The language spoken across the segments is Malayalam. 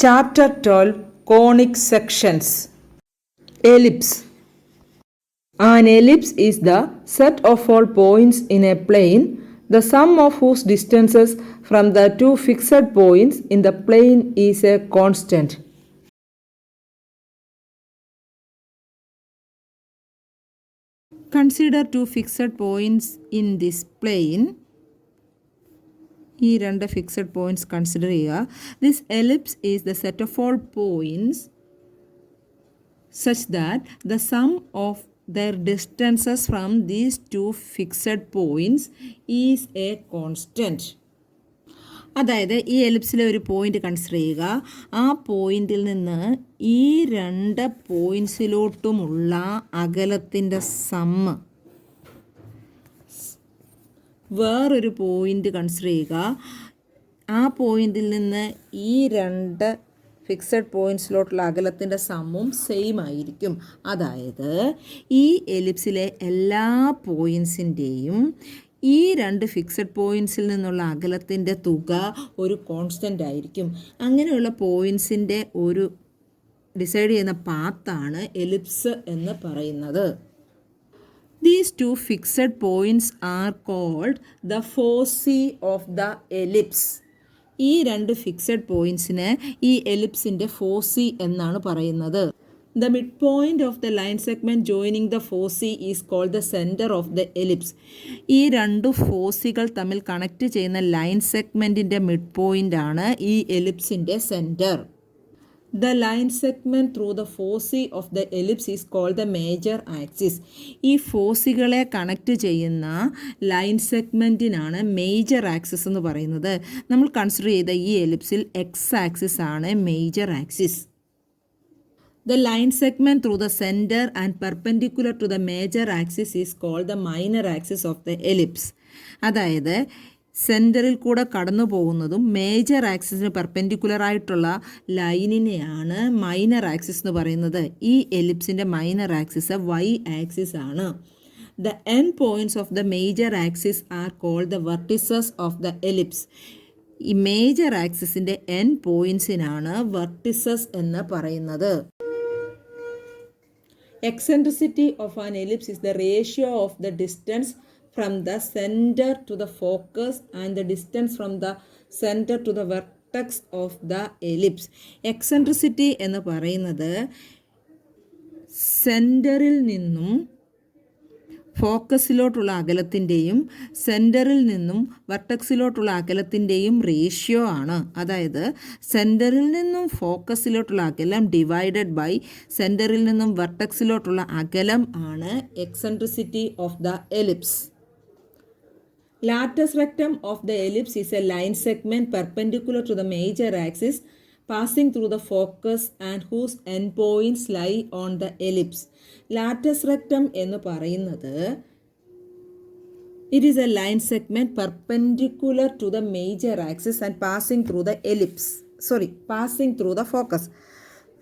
Chapter 12 Conic Sections. Ellipse. An ellipse is the set of all points in a plane, the sum of whose distances from the two fixed points in the plane is a constant. Consider two fixed points in this plane. ഈ രണ്ട് ഫിക്സഡ് പോയിൻറ്റ്സ് കൺസിഡർ ചെയ്യുക. This ellipse is the set of all points such that the sum of their distances from these two fixed points is a constant. അതായത് ഈ എലിപ്സിലെ ഒരു പോയിൻ്റ് കൺസിഡർ ചെയ്യുക. ആ പോയിന്റിൽ നിന്ന് ഈ രണ്ട് പോയിൻറ്റ്സിലോട്ടുമുള്ള അകലത്തിൻ്റെ സമ്മ് വേറൊരു പോയിൻ്റ് കൺസിഡർ ചെയ്യുക. ആ പോയിന്റിൽ നിന്ന് ഈ രണ്ട് ഫിക്സഡ് പോയിൻറ്റ്സിലോട്ടുള്ള അകലത്തിൻ്റെ സമ്മും സെയിം ആയിരിക്കും. അതായത് ഈ എലിപ്സിലെ എല്ലാ പോയിൻറ്റ്സിൻ്റെയും ഈ രണ്ട് ഫിക്സഡ് പോയിൻറ്റ്സിൽ നിന്നുള്ള അകലത്തിൻ്റെ തുക ഒരു കോൺസ്റ്റൻ്റ് ആയിരിക്കും. അങ്ങനെയുള്ള പോയിൻറ്റ്സിൻ്റെ ഒരു ഡിസൈഡ് ചെയ്യുന്ന പാത്താണ് എലിപ്സ് എന്ന് പറയുന്നത്. These two fixed points are called the foci of the ellipse. ഈ രണ്ട് ഫിക്സഡ് പോയിൻറ്റ്സിന് ഈ എലിപ്സിൻ്റെ ഫോസി എന്നാണ് പറയുന്നത്. The midpoint of the line segment joining the foci is called the center of the ellipse. ഈ രണ്ടു ഫോസികൾ തമ്മിൽ കണക്ട് ചെയ്യുന്ന ലൈൻ സെഗ്മെൻറ്റിൻ്റെ മിഡ് പോയിൻ്റ് ആണ് ഈ എലിപ്സിൻ്റെ centre. The line segment through the foci of the ellipse is called the major axis. ഈ ഫോസികളെ കണക്ട് ചെയ്യുന്ന ലൈൻ സെഗ്മെൻറ്റിനാണ് മേജർ ആക്സിസ് എന്ന് പറയുന്നത്. നമ്മൾ കൺസിഡർ ചെയ്ത ഈ എലിപ്സിൽ എക്സ് ആക്സിസ് ആണ് major axis. The line segment through the center and perpendicular to the major axis is called the minor axis of the ellipse. അതായത് സെൻറ്ററിൽ കൂടെ കടന്നു പോകുന്നതും മേജർ ആക്സിസിന് പെർപെൻഡിക്കുലർ ആയിട്ടുള്ള ലൈനിനെയാണ് മൈനർ ആക്സിസ് എന്ന് പറയുന്നത്. ഈ എലിപ്സിൻ്റെ മൈനർ ആക്സിസ് വൈ ആക്സിസ് ആണ്. The end points of the major axis are called the vertices of the ellipse. ഈ മേജർ ആക്സിസിൻ്റെ എൻഡ് പോയിൻറ്റ്സിനാണ് വെർട്ടിസസ് എന്ന് പറയുന്നത്. Eccentricity of an ellipse is the ratio of the distance from the center to the focus and the distance from the center to the vertex of the ellipse. Eccentricity എന്ന് പറയുന്നത് സെൻറ്ററിൽ നിന്നും ഫോക്കസിലോട്ടുള്ള അകലത്തിൻ്റെയും സെൻറ്ററിൽ നിന്നും വെർട്ടക്സിലോട്ടുള്ള അകലത്തിൻ്റെയും റേഷ്യോ ആണ്. അതായത് സെൻറ്ററിൽ നിന്നും ഫോക്കസിലോട്ടുള്ള അകലം ഡിവൈഡഡ് ബൈ സെൻറ്ററിൽ നിന്നും വെർട്ടക്സിലോട്ടുള്ള അകലം ആണ് eccentricity of the ellipse. Latus rectum of the ellipse is a line segment perpendicular to the major axis passing through the focus and whose endpoints lie on the ellipse. Latus rectum എന്ന് പറയുന്നത് it is a line segment perpendicular to the major axis and passing through the ellipse. passing through the focus.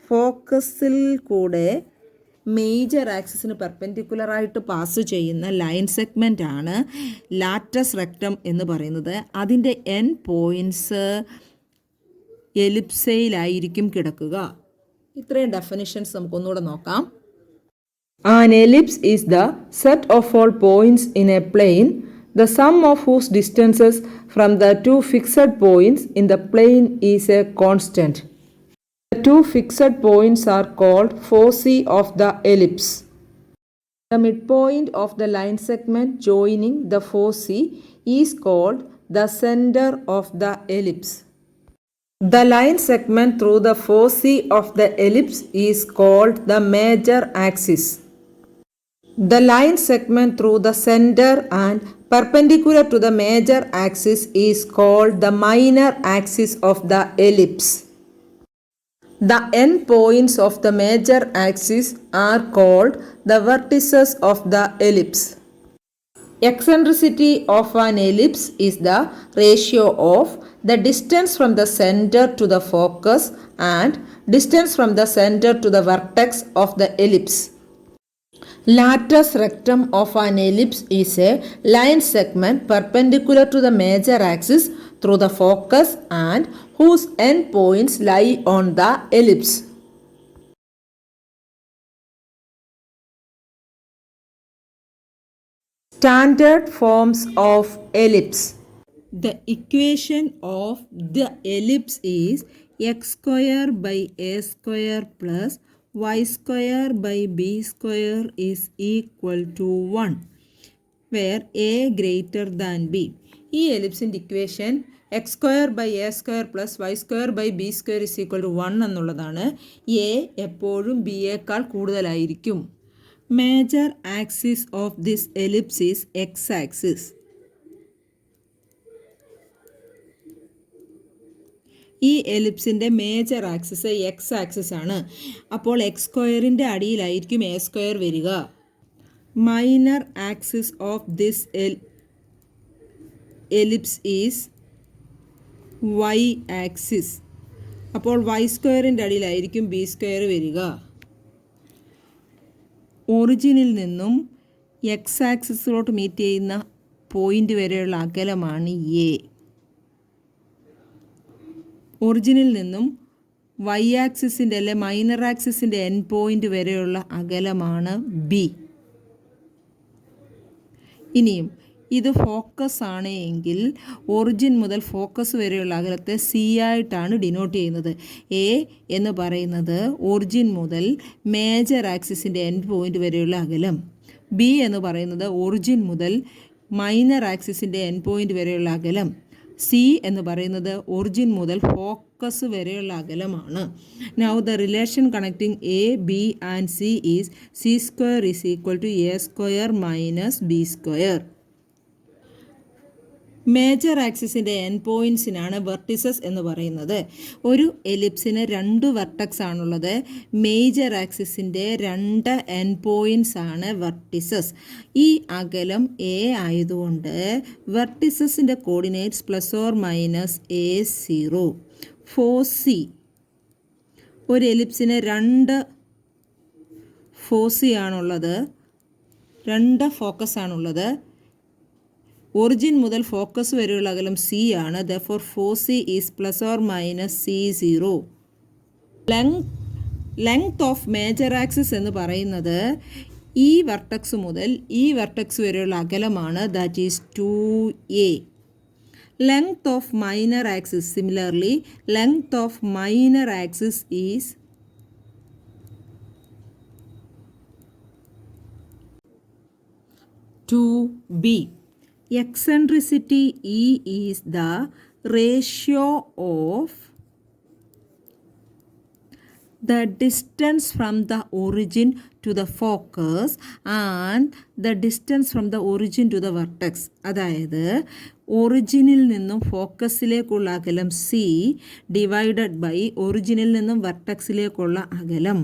ഫോക്കസിൽ കൂടെ മേജർ ആക്സിസിന് പെർപെൻഡിക്കുലറായിട്ട് പാസ് ചെയ്യുന്ന ലൈൻ സെഗ്മെൻ്റ് ആണ് ലാറ്റസ് റെക്ടം എന്ന് പറയുന്നത്. അതിൻ്റെ എൻഡ് പോയിൻറ്റ്സ് എലിപ്സയിലായിരിക്കും കിടക്കുക. ഇത്രയും ഡെഫിനിഷൻസ് നമുക്കൊന്നുകൂടെ നോക്കാം. An ellipse is the set of all points in a plane, the sum of whose distances from the two fixed points in the plane is a constant. The two fixed points are called foci of the ellipse. The midpoint of the line segment joining the foci is called the center of the ellipse. The line segment through the foci of the ellipse is called the major axis. The line segment through the center and perpendicular to the major axis is called the minor axis of the ellipse. The end points of the major axis are called the vertices of the ellipse. Eccentricity of an ellipse is the ratio of the distance from the center to the focus and distance from the center to the vertex of the ellipse. Latus rectum of an ellipse is a line segment perpendicular to the major axis through the focus and whose end points lie on the ellipse. Standard forms of ellipse. The equation of the ellipse is x square by a square plus y square by b square is equal to 1, where a greater than b. ഈ എലിപ്സിൻ്റെ equation x square by a square plus Y square by b square is equal to 1 എന്നുള്ളതാണ്. എ എപ്പോഴും ബിയേക്കാൾ കൂടുതലായിരിക്കും. Major axis of this ellipse is x axis. ഈ എലിപ്സിൻ്റെ മേജർ ആക്സിസ് എക്സ് ആക്സിസ് ആണ്. അപ്പോൾ എക്സ് സ്ക്വയറിൻ്റെ അടിയിലായിരിക്കും എ സ്ക്വയർ വരിക. Minor axis of this ellipse is y axis. അപ്പോൾ വൈ സ്ക്വയറിൻ്റെ അടിയിലായിരിക്കും ബി സ്ക്വയർ വരിക. ഒറിജിനിൽ നിന്നും എക്സ് ആക്സിസിലോട്ട് മീറ്റ് ചെയ്യുന്ന പോയിൻ്റ് വരെയുള്ള അകലമാണ് എ. ഒറിജിനിൽ നിന്നും വൈ ആക്സിസിൻ്റെ അല്ലെ മൈനർ ആക്സിസിൻ്റെ എൻ പോയിൻ്റ് വരെയുള്ള അകലമാണ് ബി. ഇനിയും ഇത് ഫോക്കസ് ആണ് എങ്കിൽ ഒറിജിൻ മുതൽ ഫോക്കസ് വരെയുള്ള അകലത്തെ സി ആയിട്ടാണ് ഡിനോട്ട് ചെയ്യുന്നത്. എ എന്ന് പറയുന്നത് ഒറിജിൻ മുതൽ മേജർ ആക്സിസിൻ്റെ എൻ പോയിൻ്റ് വരെയുള്ള അകലം. ബി എന്ന് പറയുന്നത് ഒറിജിൻ മുതൽ മൈനർ ആക്സിസിൻ്റെ എൻ പോയിൻ്റ് വരെയുള്ള അകലം. സി എന്ന് പറയുന്നത് ഒറിജിൻ മുതൽ ഫോക്കസ് വരെയുള്ള അകലമാണ്. Now the relation connecting A B and c is c square is equal to A square minus B square. Major ആക്സിസിൻ്റെ എൻ പോയിൻറ്റ്സിനാണ് വെർട്ടിസസ് എന്ന് പറയുന്നത്. ഒരു എലിപ്സിന് 2 വെർട്ടക്സ് ആണുള്ളത്. മേജർ ആക്സിസിൻ്റെ 2 എൻ പോയിൻറ്റ്സ് ആണ് വെർട്ടിസസ്. ഈ അകലം എ ആയതുകൊണ്ട് വെർട്ടിസസിൻ്റെ coordinates plus or minus A0. Foci, ഒരു എലിപ്സിന് 2 ഫോസി ആണുള്ളത്, 2 ഫോക്കസ് ആണുള്ളത്. ഒറിജിൻ മുതൽ ഫോക്കസ് വരെയുള്ള അകലം സി ആണ്. Therefore foci is plus or minus C0. Length of major axis എന്ന് പറയുന്നത് ഈ വെർട്ടക്സ് മുതൽ ഈ വെർട്ടക്സ് വരെയുള്ള അകലമാണ്. That is 2a. Length of minor axis, similarly length of minor axis is 2b. Eccentricity E is the ratio of the distance from the origin to the focus and the distance from the origin to the vertex. അതായത് ഒറിജിനിൽ നിന്നും ഫോക്കസിലേക്കുള്ള അകലം സി ഡിവൈഡഡ് ബൈ ഒറിജിനിൽ നിന്നും വെർട്ടക്സിലേക്കുള്ള അകലം.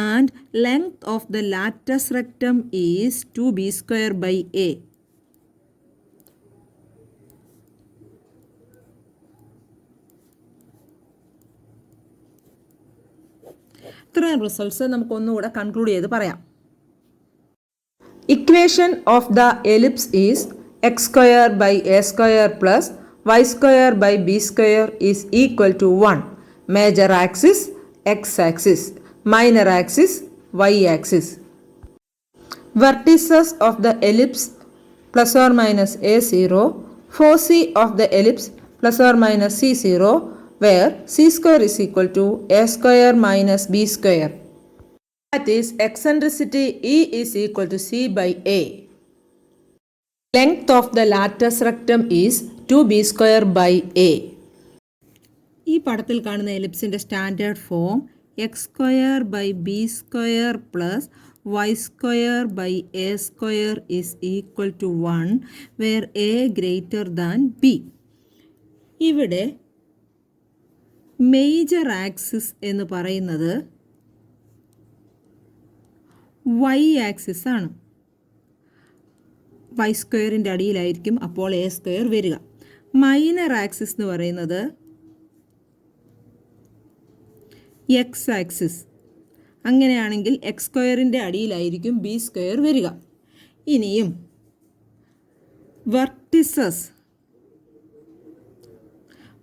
And length of the latus rectum is 2b square by A. ഇത്രയും റിസൾട്ട്സ് നമുക്കൊന്നുകൂടെ കൺക്ലൂഡ് ചെയ്ത് പറയാം. Equation of the ellipse is x square by a square plus y square by b square is equal to 1. Major axis x axis, minor axis y axis. Vertices of the ellipse plus or minus A0, foci of the ellipse plus or minus C0, where c square is equal to a square minus b square. That is, eccentricity E is equal to c by a. Length of the latus rectum is 2b square by a. ഈ പടത്തിൽ കാണുന്ന എലിപ്സിൻ്റെ standard form x square by b square plus Y square by a square is equal to 1, where a greater than b. ഇവിടെ മേജർ ആക്സിസ് എന്ന് പറയുന്നത് വൈ ആക്സിസ് ആണ്. വൈ സ്ക്വയറിൻ്റെ അടിയിലായിരിക്കും അപ്പോൾ എ സ്ക്വയർ വരിക. മൈനർ ആക്സിസ് എന്ന് പറയുന്നത് എക്സ് ആക്സിസ്. അങ്ങനെയാണെങ്കിൽ എക്സ് സ്ക്വയറിൻ്റെ അടിയിലായിരിക്കും ബി സ്ക്വയർ വരിക. ഇനിയും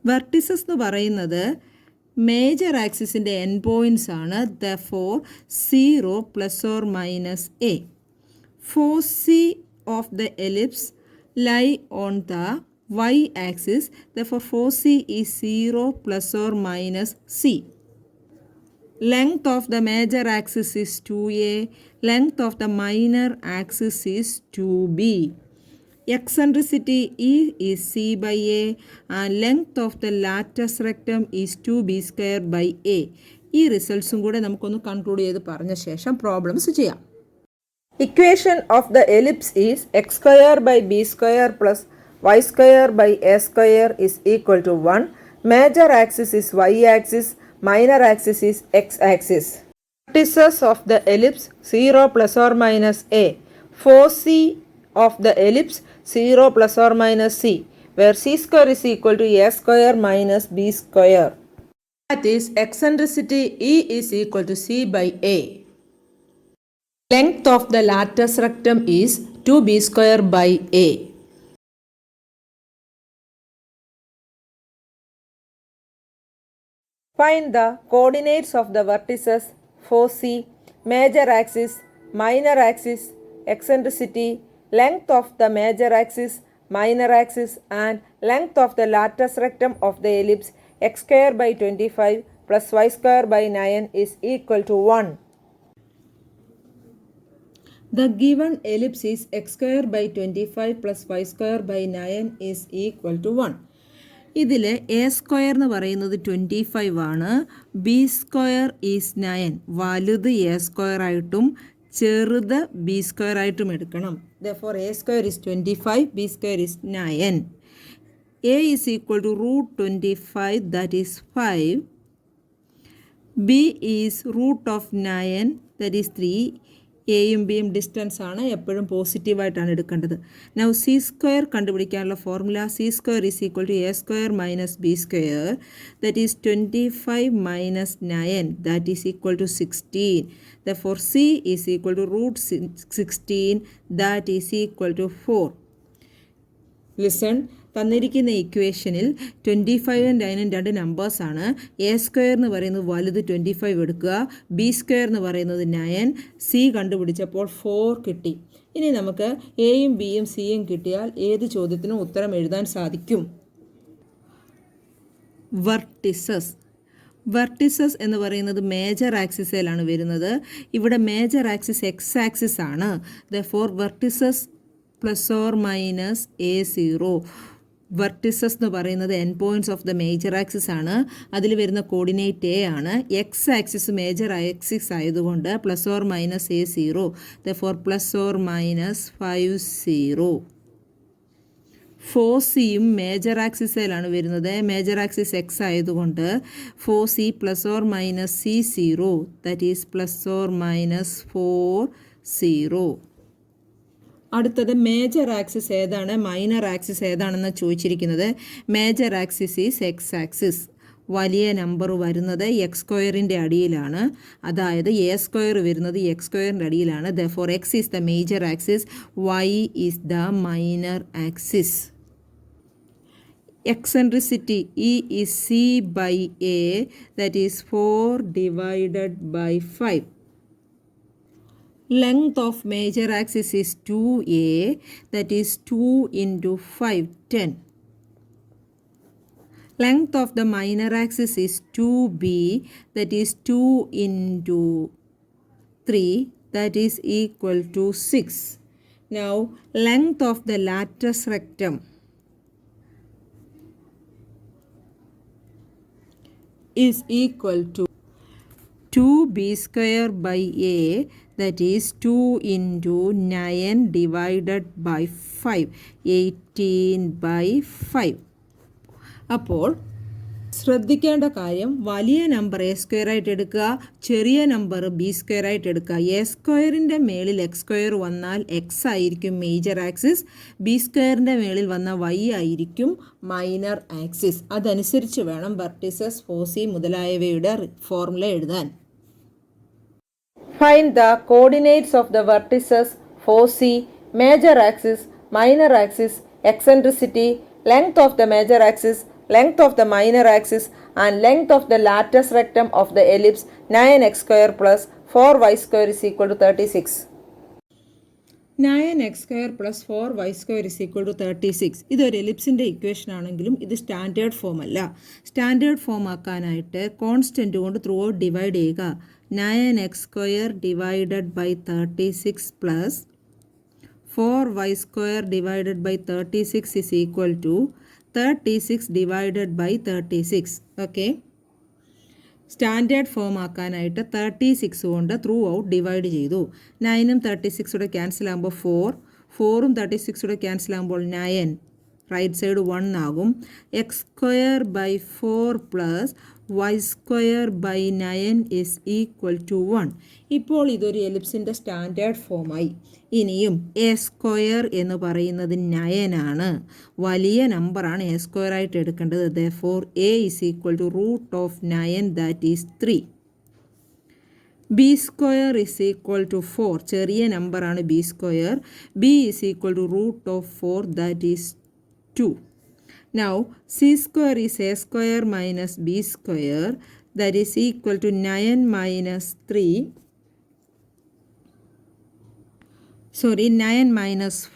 വെർട്ടിസസ് എന്ന് പറയുന്നത് മേജർ ആക്സിസിൻ്റെ എൻ പോയിൻറ്റ്സ് ആണ്. Therefore 0 ± a. Foci of the ellipse lie on the y axis. Therefore, foci is 0 ± c. Length of the major axis is 2a. Length of the minor axis is 2b. Eccentricity E is c by a and length of the latus rectum is 2b² a. ഈ റിസൾട്ട്സും കൂടെ നമുക്കൊന്ന് കൺക്ലൂഡ് ചെയ്ത് പറഞ്ഞ ശേഷം പ്രോബ്ലംസ് ചെയ്യാം. Equation of the ellipse is x² / b² plus y² / a² is equal to 1. Major axis is y axis, minor axis is x axis. Vertices of the ellipse 0 ± a. Foci of the ellipse 0 ± c, where c² is equal to a² minus b². That is, eccentricity E is equal to c by a. Length of the latus rectum is 2b² a. Find the coordinates of the vertices, foci, major axis, minor axis, eccentricity, length of the major axis, minor axis and length of the latus rectum of the ellipse x² / 25 plus y² / 9 is equal to 1. The given ellipse is x² / 25 plus y² / 9 is equal to 1. ഇതിൽ a² എന്ന് പറയുന്നത് 25 ആണ്. b² is 9. വലുത് a² ആയിട്ടും ചെറുത് b² ആയിട്ടും എടുക്കണം. Therefore, a² is 25, b² is 9. a is equal to √25, that is 5. b is √9, that is 3. എയും ബിയും ഡിസ്റ്റൻസ് ആണ്, എപ്പോഴും പോസിറ്റീവായിട്ടാണ് എടുക്കേണ്ടത്. നൗ c² കണ്ടുപിടിക്കാനുള്ള formula c² is equal to a² minus b², that is 25 minus 9, that is equal to 16. Therefore c is equal to √16, that is equal to 4. Listen, തന്നിരിക്കുന്ന ഇക്വേഷനിൽ 25 9 രണ്ട് നമ്പേഴ്സാണ്. a² എന്ന് പറയുന്നത് വലുത് 25 എടുക്കുക, b² എന്ന് പറയുന്നത് 9, c കണ്ടുപിടിച്ചപ്പോൾ 4 കിട്ടി. ഇനി നമുക്ക് എയും ബിയും സിയും കിട്ടിയാൽ ഏത് ചോദ്യത്തിനും ഉത്തരം എഴുതാൻ സാധിക്കും. വെർട്ടിസസ് എന്ന് പറയുന്നത് മേജർ ആക്സിസിലാണ് വരുന്നത്. ഇവിടെ മേജർ ആക്സിസ് എക്സ് ആക്സിസ് ആണ്. Therefore vertices ± a0. വെർട്ടിസസ് എന്ന് പറയുന്നത് N points of the major axis ആണ്. അതിൽ വരുന്ന കോർഡിനേറ്റ് എ ആണ്. എക്സ് ആക്സിസ് മേജർ ആക്സിസ് ആയതുകൊണ്ട് ± a0. ദെർഫോർ ± 50. ഫോസിയും മേജർ ആക്സിസിലാണ് വരുന്നത്. മേജർ ആക്സിസ് എക്സ് ആയതുകൊണ്ട് ഫോസി ± c0, ദാറ്റ് ഈസ് ± 40. അടുത്തത് മേജർ ആക്സിസ് ഏതാണ്, മൈനർ ആക്സിസ് ഏതാണെന്ന് ചോദിച്ചിരിക്കുന്നത്. Major axis is x axis. വലിയ നമ്പർ വരുന്നത് x² അടിയിലാണ്, അതായത് a² വരുന്നത് x² അടിയിലാണ്. Therefore x is the major axis, y is the minor axis. Eccentricity E is c by a, that is 4 / 5. Length of major axis is 2a, that is 2 × 5, 10. Length of the minor axis is 2b, that is 2 × 3, that is equal to 6. Now, length of the latus rectum is equal to 2b² / a, that is 2 × 9 / 5, 18/5. അപ്പോൾ ശ്രദ്ധിക്കേണ്ട കാര്യം, വലിയ നമ്പർ a² ആയിട്ട് എടുക്കുക, ചെറിയ നമ്പർ b² ആയിട്ട് എടുക്കുക. a² മേളിൽ x² വന്നാൽ x ആയിരിക്കും മേജർ ആക്സിസ്, b² മേളിൽ വന്ന y ആയിരിക്കും മൈനർ ആക്സിസ്. അതനുസരിച്ച് വേണം വെർട്ടിസസ്, ഫോസി മുതലായവയുടെ ഫോർമുല എഴുതാൻ. Find the coordinates of the vertices, foci, major axis, minor axis, eccentricity, length of the major axis, length of the minor axis and length of the latus rectum of the ellipse 9x square plus 4y square is equal to 36. 9x square plus 4y square is equal to 36. ഇതൊരു എലിപ്സിൻ്റെ ഇക്വേഷൻ ആണെങ്കിലും ഇത് സ്റ്റാൻഡേർഡ് ഫോം അല്ല. സ്റ്റാൻഡേർഡ് ഫോം ആക്കാനായിട്ട് കോൺസ്റ്റൻറ്റ് കൊണ്ട് ത്രൂ ഔട്ട് ഡിവൈഡ് ചെയ്യുക. 9x square divided by 36 plus 4y square divided by 36 is equal to 36 divided by 36. Okay, standard form ആക്കാനായിട്ട് 36 കൊണ്ട് ത്രൂ ഔട്ട് ഡിവൈഡ് ചെയ്തു. 9ഉം 36 ക്യാൻസൽ ആകുമ്പോൾ 4ഉം 36 ക്യാൻസൽ ആകുമ്പോൾ 9, റൈറ്റ് സൈഡ് 1 ആകും. X square by 4 plus Y square by 9 is equal to 1. ഇപ്പോൾ ഇതൊരു എലിപ്സിൻ്റെ സ്റ്റാൻഡേർഡ് ഫോമായി. ഇനിയും എ സ്ക്വയർ എന്ന് പറയുന്നത് 9 ആണ്. വലിയ നമ്പറാണ് എ സ്ക്വയർ ആയിട്ട് എടുക്കേണ്ടത്. Therefore A is equal to root of 9 that is 3. B square is equal to 4. ചെറിയ നമ്പറാണ് B square. B is equal to root of 4 that is 2. Now c square is a square minus b square that is equal to 9 minus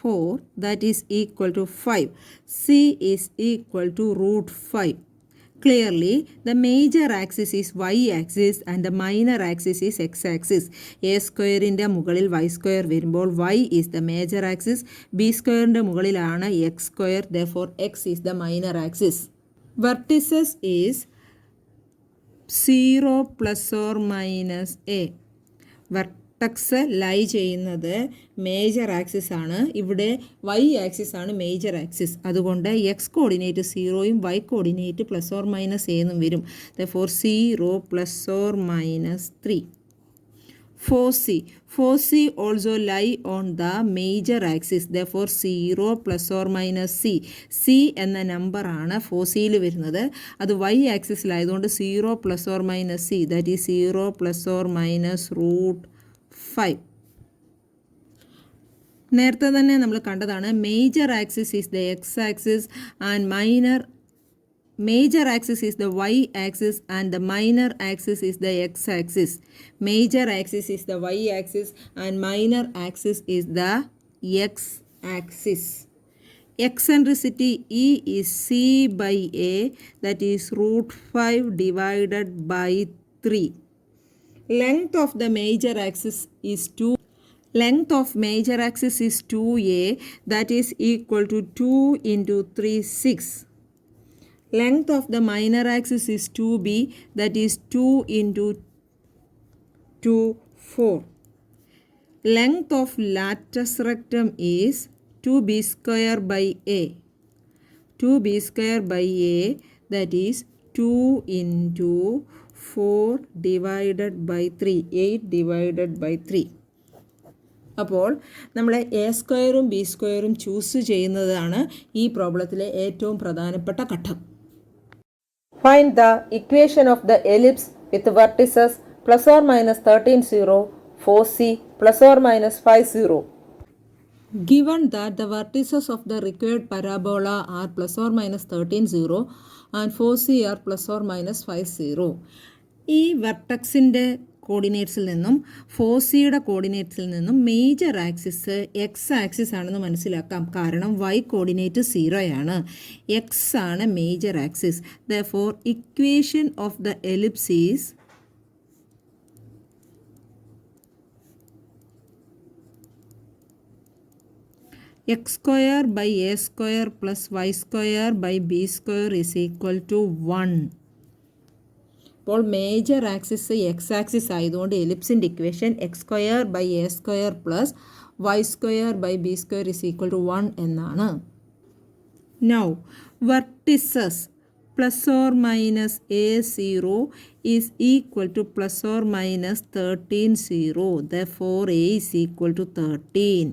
4 that is equal to 5. c is equal to root 5. Clearly, the major axis is y-axis and the minor axis is x-axis. A square ന്റെ മുകളിൽ y square വരുമ്പോൾ y is the major axis. b square ന്റെ മുകളിലാണ് x square. Therefore, x is the minor axis. Vertices is 0 plus or minus a. Vertex lie ചെയ്യുന്നത് മേജർ ആക്സിസ് ആണ്. ഇവിടെ വൈ ആക്സിസ് ആണ് മേജർ ആക്സിസ്. അതുകൊണ്ട് എക്സ് കോർഡിനേറ്റ് 0യും y coordinate plus or minus എന്നും വരും. Therefore 0 plus or minus 3. 4c also lie on the major axis. Therefore 0 plus or minus c എന്ന നമ്പറാണ് 4cയിൽ വരുന്നത്. അത് y ആക്സിസിലായതുകൊണ്ട് 0 plus or minus c that is 0 plus or minus root 5. നേരത്തെ തന്നെ നമ്മൾ കണ്ടതാണ് major axis is the X axis and major axis is the y axis and the minor axis is the x axis. Major axis is the y axis and minor axis is the x axis. Eccentricity E is c by a that is root 5 divided by 3. Length of the major axis is 2. Length of major axis is 2a that is equal to 2 into 3 6. Length of the minor axis is 2b that is 2 into 2 4. Length of latus rectum is 2b square by a. 2b square by a that is 2 into 4 divided by 3. 8 divided by 3. അപ്പോൾ നമ്മൾ എ സ്ക്വയറും ബി സ്ക്വയറും ചൂസ് ചെയ്യുന്നതാണ് ഈ പ്രോബ്ലത്തിലെ ഏറ്റവും പ്രധാനപ്പെട്ട ഘട്ടം. Find the equation of the ellipse with vertices plus or minus 13 0, 4c plus or minus 5 0. Given that the vertices of the required parabola are plus or minus 13 0 and 4c are plus or minus 5 0. ഈ വെർട്ടക്സിൻ്റെ കോർഡിനേറ്റ്സിൽ നിന്നും 4cയുടെ കോർഡിനേറ്റ്സിൽ നിന്നും മേജർ ആക്സിസ് എക്സ് ആക്സിസ് ആണെന്ന് മനസ്സിലാക്കാം. കാരണം y കോർഡിനേറ്റ് 0 ആണ്. എക്സ് ആണ് major axis. Therefore equation of the ellipse is x square by a square plus y square by b square is equal to 1. അപ്പോൾ മേജർ ആക്സിസ് എക്സ് ആക്സിസ് ആയതുകൊണ്ട് എലിപ്സിൻ്റെ equation x square by a square plus Y square by b square is equal to 1 എന്നാണ്. Now vertices plus or minus a0 is equal to plus or minus 13 0. Therefore a is equal to 13.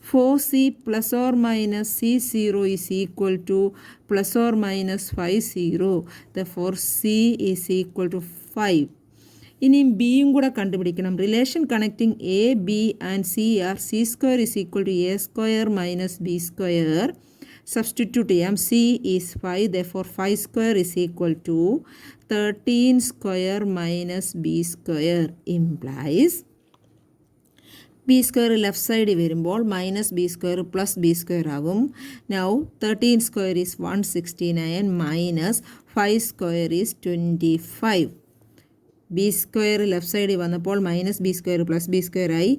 4c plus or minus c0 is equal to plus or minus 5 0. Therefore c is equal to 5. ഇനിയും ബിയും കൂടെ കണ്ടുപിടിക്കണം. Relation connecting A B and C are c square is equal to a square minus b square substitute ചെയ്യാം. C is 5, therefore 5 square is equal to 13 square minus b square implies b square left സൈഡിൽ വരുമ്പോൾ minus B square plus b square ആകും. Now 13 square is 169 minus 5 square is 25. B square left സൈഡിൽ വന്നപ്പോൾ minus B square plus b square ആയി.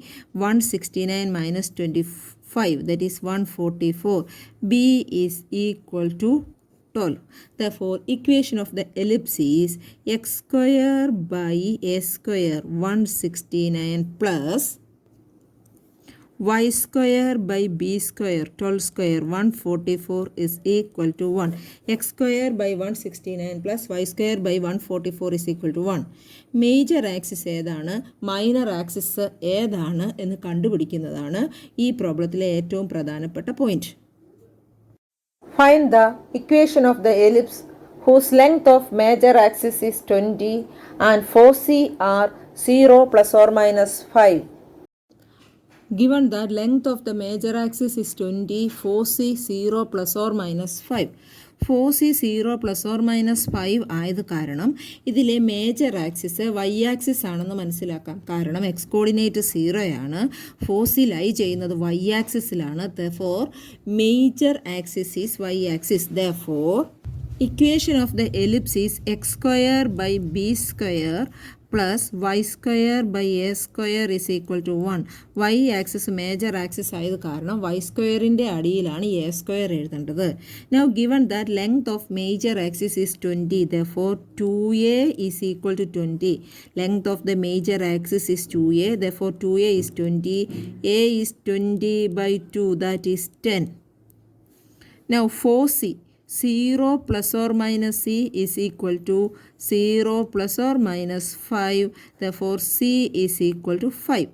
169 minus 25 that is 144. B is equal to 12. Therefore, equation of the ellipse is x square by a square 169 plus y square by b square 12 square 144 is equal to 1. x square by 169 plus y square by 144 is equal to 1. Major axis ഏതാണ്, മൈനർ ആക്സിസ് ഏതാണ് എന്ന് കണ്ടുപിടിക്കുന്നതാണ് ഈ പ്രോബ്ലത്തിലെ ഏറ്റവും പ്രധാനപ്പെട്ട point. Find the equation of the ellipse whose length of major axis is 20 and 4c are 0 plus or minus 5. Given that length of the major axis is 20, 4c 0 plus or minus 5. 4c 0 plus or minus 5 ആയത് കാരണം ഇതിലെ മേജർ ആക്സിസ് വൈ ആക്സിസ് ആണെന്ന് മനസ്സിലാക്കാം. കാരണം എക്സ് കോർഡിനേറ്റ് 0 ആണ്, 4c ലൈ ചെയ്യുന്നത് വൈ ആക്സിസിലാണ്. therefore major axis is y axis. therefore equation of the ellipse is x square by b square plus y square by a square is equal to 1. y axis major axis ആയത് കാരണം y സ്ക്വയറിൻ്റെ അടിയിലാണ് a സ്ക്വയർ എഴുതേണ്ടത്. Now given that length of major axis is 20, therefore 2a is equal to 20. Length of the major axis is 2a, therefore 2a is 20. a is 20 by 2, that is 10. Now 4c 0 plus or minus c is equal to 0 plus or minus 5. therefore c is equal to 5.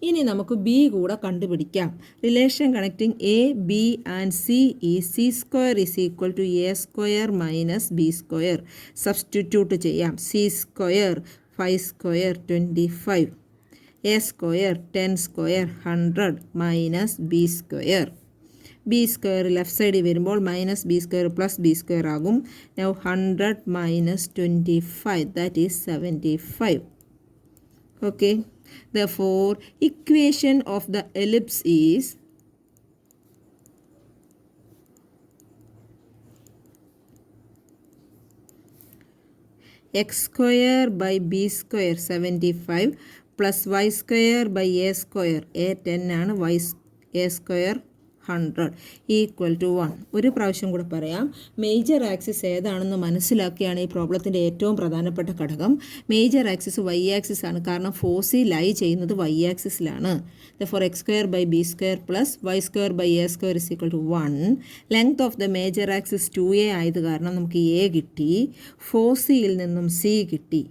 ഇനി നമുക്ക് ബി കൂടെ കണ്ടുപിടിക്കാം. Relation connecting A B and c is c square is equal to A square minus B square. Substitute ചെയ്യാം. C square 5 square 25, a square 10 square 100 minus B square. B square left സൈഡിൽ വരുമ്പോൾ minus B square plus b square ആകും. Now 100 minus 25 that is 75. Okay, therefore equation of the ellipse is x square by b square 75 plus y square by a square. a 10 ആണ്, a square 100 ഈക്വൽ ടു 1. ഒരു പ്രാവശ്യം കൂടെ പറയാം. മേജർ ആക്സിസ് ഏതാണെന്ന് മനസ്സിലാക്കിയാണ് ഈ പ്രോബ്ലത്തിൻ്റെ ഏറ്റവും പ്രധാനപ്പെട്ട ഘടകം. മേജർ ആക്സിസ് വൈ ആക്സിസ് ആണ്, കാരണം 4c ലൈ ചെയ്യുന്നത് വൈ ആക്സിസിലാണ്. therefore x square by b square plus y square by a square is equal to 1. Length of the major axis 2a ആയത് കാരണം നമുക്ക് a കിട്ടി, 4cയിൽ നിന്നും c കിട്ടി.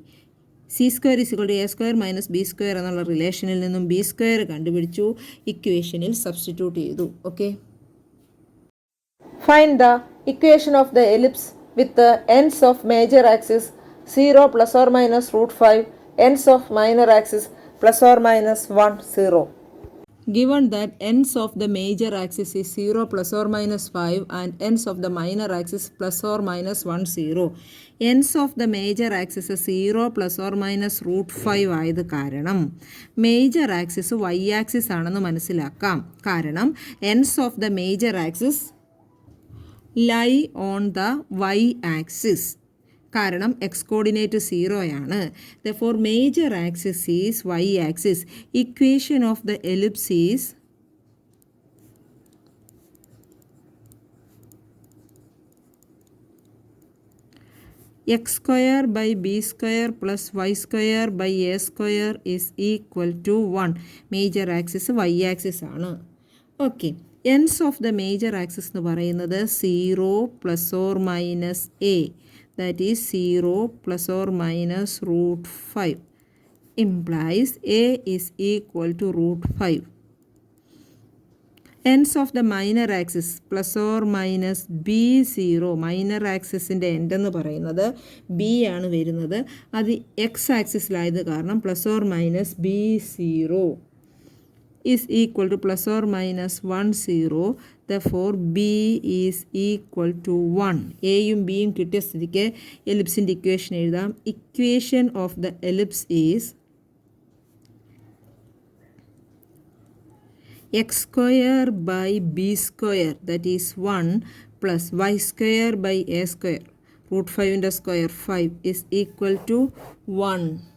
C square is equal to A square minus B square എന്നുള്ള റിലേഷനിൽ നിന്നും ബി സ്ക്വയർ കണ്ടുപിടിച്ചു, ഇക്വേഷനിൽ സബ്സ്റ്റിറ്റ്യൂട്ട് ചെയ്തു. Okay, Find the equation of the ellipse with the ends of major axis 0 plus or minus root 5, ends of minor axis plus or minus 1, 0. Given that ends of the major axis is 0 plus or minus 5 and ends of the minor axis plus or minus 1, 0. ends of the major axis 0 plus or minus root 5 ആയത് കാരണം മേജർ ആക്സിസ് വൈ ആക്സിസ് ആണെന്ന് മനസ്സിലാക്കാം. കാരണം ends of the major axis lie on the y axis. കാരണം എക്സ് കോർഡിനേറ്റ് 0 ആണ്. therefore major axis is y axis. Equation of the ellipse is x square by b square plus Y square by a square is equal to 1. Major axis Y axis ആണ്. Okay, ends of the major axis എന്ന് പറയുന്നത് 0 plus or minus a, that is 0 plus or minus root 5 implies a is equal to root 5. ends of the minor axis plus or minus b0, minor ആക്സിസിൻ്റെ എൻഡ് എന്ന് പറയുന്നത് b ആണ് വരുന്നത്. അത് എക്സ് ആക്സിസിലായത് കാരണം plus or minus b0. is equal to plus or minus 1 0. Therefore b is equal to 1. എയും ബിയും കിട്ടിയ സ്ഥിതിക്ക് എലിപ്സിൻ്റെ ഇക്വേഷൻ എഴുതാം. Equation of the ellipse is x square by b square, that is 1, plus y square by a square, root 5 into square 5 is equal to 1.